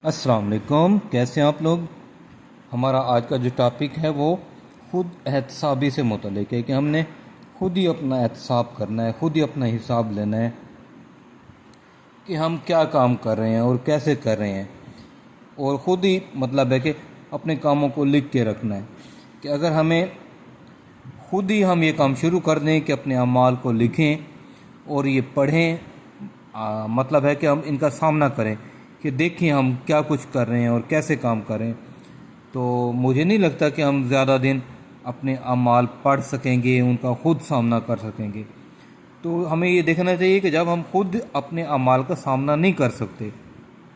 السلام علیکم، کیسے ہیں آپ لوگ؟ ہمارا آج کا جو ٹاپک ہے وہ خود احتسابی سے متعلق ہے کہ ہم نے خود ہی اپنا احتساب کرنا ہے، خود ہی اپنا حساب لینا ہے کہ ہم کیا کام کر رہے ہیں اور کیسے کر رہے ہیں، اور خود ہی مطلب ہے کہ اپنے کاموں کو لکھ کے رکھنا ہے کہ اگر ہمیں خود ہی ہم یہ کام شروع کر دیں کہ اپنے اعمال کو لکھیں اور یہ پڑھیں، مطلب ہے کہ ہم ان کا سامنا کریں کہ دیکھیں ہم کیا کچھ کر رہے ہیں اور کیسے کام کر رہے ہیں، تو مجھے نہیں لگتا کہ ہم زیادہ دن اپنے اعمال پڑھ سکیں گے، ان کا خود سامنا کر سکیں گے۔ تو ہمیں یہ دیکھنا چاہیے کہ جب ہم خود اپنے اعمال کا سامنا نہیں کر سکتے،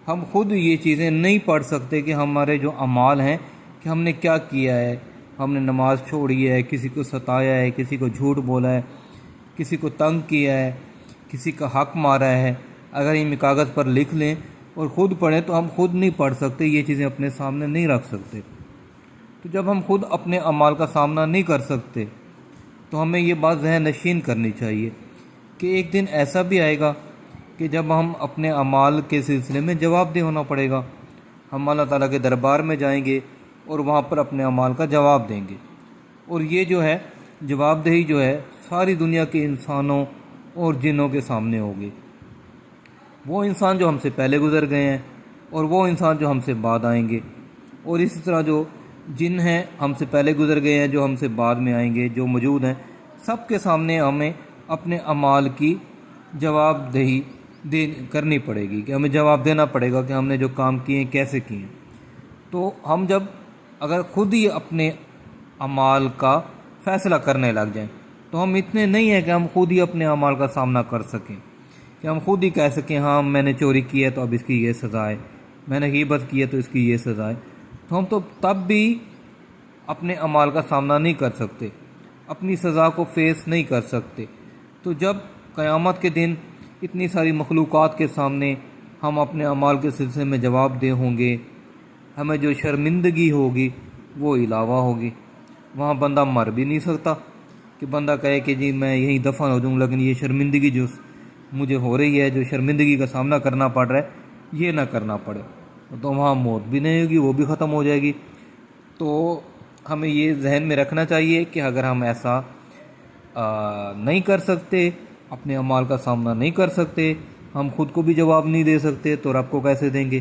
ہم خود یہ چیزیں نہیں پڑھ سکتے کہ ہمارے جو اعمال ہیں کہ ہم نے کیا کیا ہے، ہم نے نماز چھوڑی ہے، کسی کو ستایا ہے، کسی کو جھوٹ بولا ہے، کسی کو تنگ کیا ہے، کسی کا حق مارا ہے، اگر ہم کاغذ پر لکھ لیں اور خود پڑھیں تو ہم خود نہیں پڑھ سکتے، یہ چیزیں اپنے سامنے نہیں رکھ سکتے۔ تو جب ہم خود اپنے اعمال کا سامنا نہیں کر سکتے تو ہمیں یہ بات ذہن نشین کرنی چاہیے کہ ایک دن ایسا بھی آئے گا کہ جب ہم اپنے اعمال کے سلسلے میں جواب دہ ہونا پڑے گا، ہم اللہ تعالیٰ کے دربار میں جائیں گے اور وہاں پر اپنے اعمال کا جواب دیں گے، اور یہ جو ہے جواب دہی جو ہے ساری دنیا کے انسانوں اور جنوں کے سامنے ہوگی، وہ انسان جو ہم سے پہلے گزر گئے ہیں اور وہ انسان جو ہم سے بعد آئیں گے، اور اسی طرح جو جن ہیں ہم سے پہلے گزر گئے ہیں، جو ہم سے بعد میں آئیں گے، جو موجود ہیں، سب کے سامنے ہمیں اپنے اعمال کی جواب دہی کرنی پڑے گی، کہ ہمیں جواب دینا پڑے گا کہ ہم نے جو کام کیے ہیں کیسے کیے ہیں۔ تو ہم جب اگر خود ہی اپنے اعمال کا فیصلہ کرنے لگ جائیں تو ہم اتنے نہیں ہیں کہ ہم خود ہی اپنے اعمال کا سامنا کر سکیں، کہ ہم خود ہی کہہ سکیں ہاں میں نے چوری کی ہے تو اب اس کی یہ سزا ہے، میں نے غیبت کی ہے تو اس کی یہ سزا ہے۔ تو ہم تو تب بھی اپنے اعمال کا سامنا نہیں کر سکتے، اپنی سزا کو فیس نہیں کر سکتے۔ تو جب قیامت کے دن اتنی ساری مخلوقات کے سامنے ہم اپنے اعمال کے سلسلے میں جواب دہ ہوں گے، ہمیں جو شرمندگی ہوگی وہ علاوہ ہوگی۔ وہاں بندہ مر بھی نہیں سکتا کہ بندہ کہے کہ جی میں یہیں دفن ہو جاؤں، لیکن یہ شرمندگی جو مجھے ہو رہی ہے، جو شرمندگی کا سامنا کرنا پڑ رہا ہے، یہ نہ کرنا پڑے، تو وہاں موت بھی نہیں ہوگی، وہ بھی ختم ہو جائے گی۔ تو ہمیں یہ ذہن میں رکھنا چاہیے کہ اگر ہم ایسا نہیں کر سکتے، اپنے اعمال کا سامنا نہیں کر سکتے، ہم خود کو بھی جواب نہیں دے سکتے تو رب کو کیسے دیں گے؟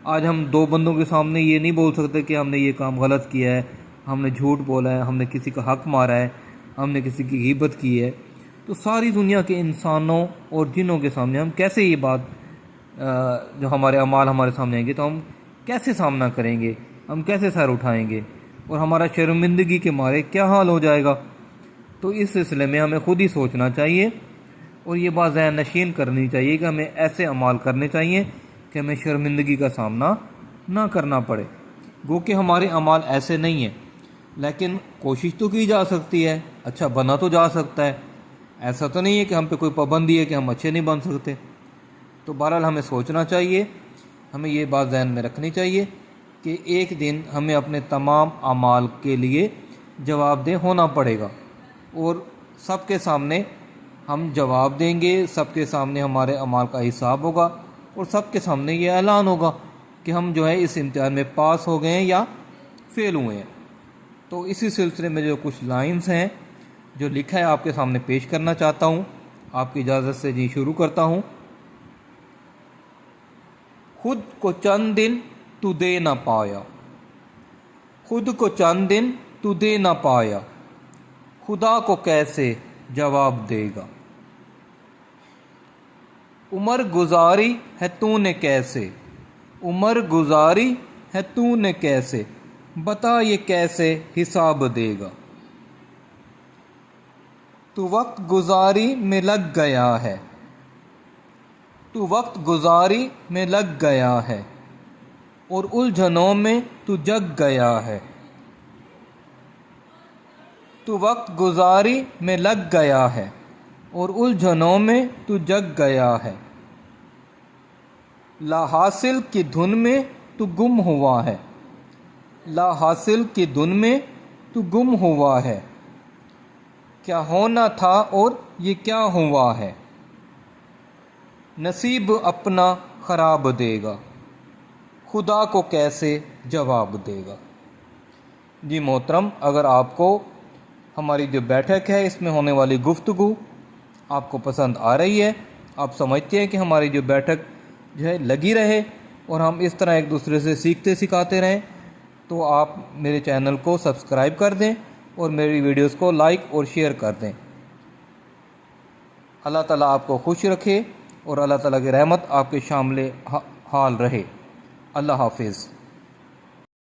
آج ہم دو بندوں کے سامنے یہ نہیں بول سکتے کہ ہم نے یہ کام غلط کیا ہے، ہم نے جھوٹ بولا ہے، ہم نے کسی کا حق مارا ہے، ہم نے کسی کی غیبت کی ہے، تو ساری دنیا کے انسانوں اور جنوں کے سامنے ہم کیسے یہ بات جو ہمارے اعمال ہمارے سامنے آئیں گے تو ہم کیسے سامنا کریں گے، ہم کیسے سر اٹھائیں گے، اور ہمارا شرمندگی کے مارے کیا حال ہو جائے گا؟ تو اس سلسلے میں ہمیں خود ہی سوچنا چاہیے اور یہ بات ذہن نشین کرنی چاہیے کہ ہمیں ایسے اعمال کرنے چاہیے کہ ہمیں شرمندگی کا سامنا نہ کرنا پڑے۔ گو کہ ہمارے اعمال ایسے نہیں ہیں، لیکن کوشش تو کی جا سکتی ہے، اچھا بنا تو جا سکتا ہے، ایسا تو نہیں ہے کہ ہم پہ کوئی پابندی ہے کہ ہم اچھے نہیں بن سکتے۔ تو بہرحال ہمیں سوچنا چاہیے، ہمیں یہ بات ذہن میں رکھنی چاہیے کہ ایک دن ہمیں اپنے تمام اعمال کے لیے جواب دہ ہونا پڑے گا، اور سب کے سامنے ہم جواب دیں گے، سب کے سامنے ہمارے اعمال کا حساب ہوگا، اور سب کے سامنے یہ اعلان ہوگا کہ ہم جو ہے اس امتحان میں پاس ہو گئے ہیں یا فیل ہوئے ہیں۔ تو اسی سلسلے میں جو کچھ لائنز ہیں جو لکھا ہے آپ کے سامنے پیش کرنا چاہتا ہوں، آپ کی اجازت سے جی شروع کرتا ہوں۔ خود کو چند دن تو دے نہ پایا، خود کو چند دن تو دے نہ پایا، خدا کو کیسے جواب دے گا؟ عمر گزاری ہے تو نے کیسے، عمر گزاری ہے تو نے کیسے، بتا یہ کیسے حساب دے گا؟ تو وقت گزاری میں لگ گیا ہے، تو وقت گزاری میں لگ گیا ہے، اور الجھنوں میں تو جگ گیا ہے، تو وقت گزاری میں لگ گیا ہے، اور الجھنوں میں تو جگ گیا ہے، لا حاصل کی دھن میں تو گم ہوا ہے، لا حاصل کی دھن میں تو گم ہوا ہے، کیا ہونا تھا اور یہ کیا ہوا ہے، نصیب اپنا خراب دے گا، خدا کو کیسے جواب دے گا۔ جی محترم، اگر آپ کو ہماری جو بیٹھک ہے اس میں ہونے والی گفتگو آپ کو پسند آ رہی ہے، آپ سمجھتے ہیں کہ ہماری جو بیٹھک جو ہے لگی رہے اور ہم اس طرح ایک دوسرے سے سیکھتے سکھاتے رہیں، تو آپ میرے چینل کو سبسکرائب کر دیں اور میری ویڈیوز کو لائک اور شیئر کر دیں۔ اللہ تعالیٰ آپ کو خوش رکھے اور اللہ تعالیٰ کی رحمت آپ کے شامل حال رہے۔ اللہ حافظ۔